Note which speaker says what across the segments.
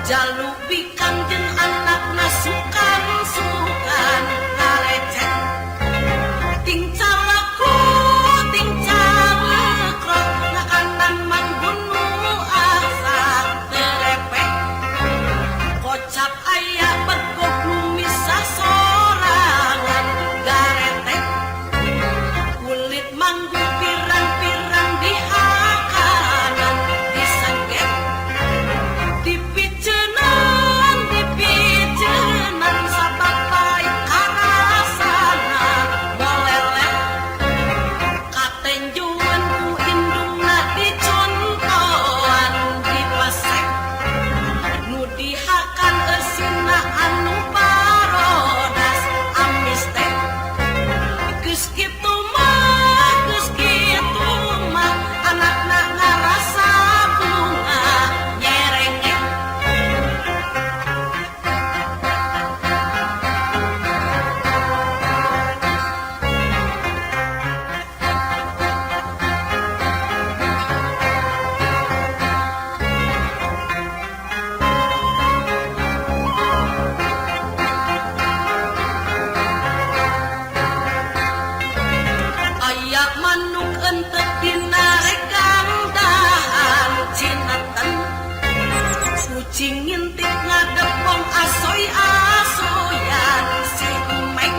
Speaker 1: Jalubi kangen anakna sukan ngalecet ting calaku ting calakrok ngakanan manggunu asa terepek kocap aya begok numisah sorangan garetek kulit manggu pirang-pirang di hakanan disengget dipicenan sabapai karasana molelek katenjuan ku indungna dicontohan dipasek nu dihakan esina anu parodas amis teh geus kitu mah anakna ngarasa bunga nyerengek ayak manuk entek dina regang dahan cineten kucing ngintip ngadepong asoy-asoyan si emeng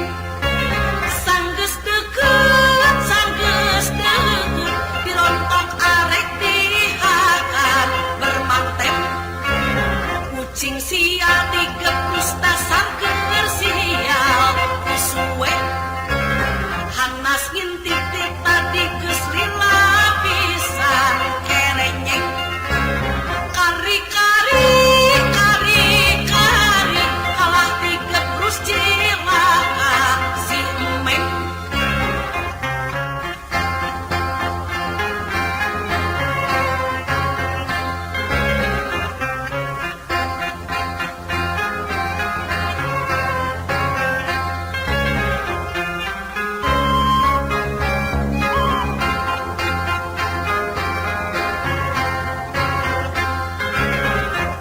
Speaker 1: sanggeus deukeut dirontok arek dihakan bermanten kucing sial digeprus dasar keur sial kusuwe Hanas ngintip tadi geus lila pisan kerenyeng kari-kari kalah digeprus cilaka si emeng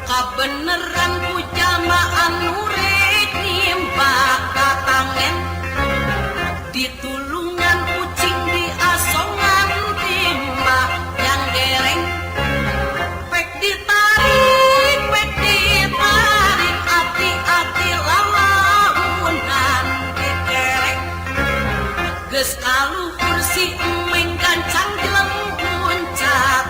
Speaker 1: kabeneran ku jamaan nurek nimba katangen ditulungan kucing di asongan timba yang dereng pek ditarik hati-hati lalaunan dikerek geus kaluhur si emeng gancang jelem puncak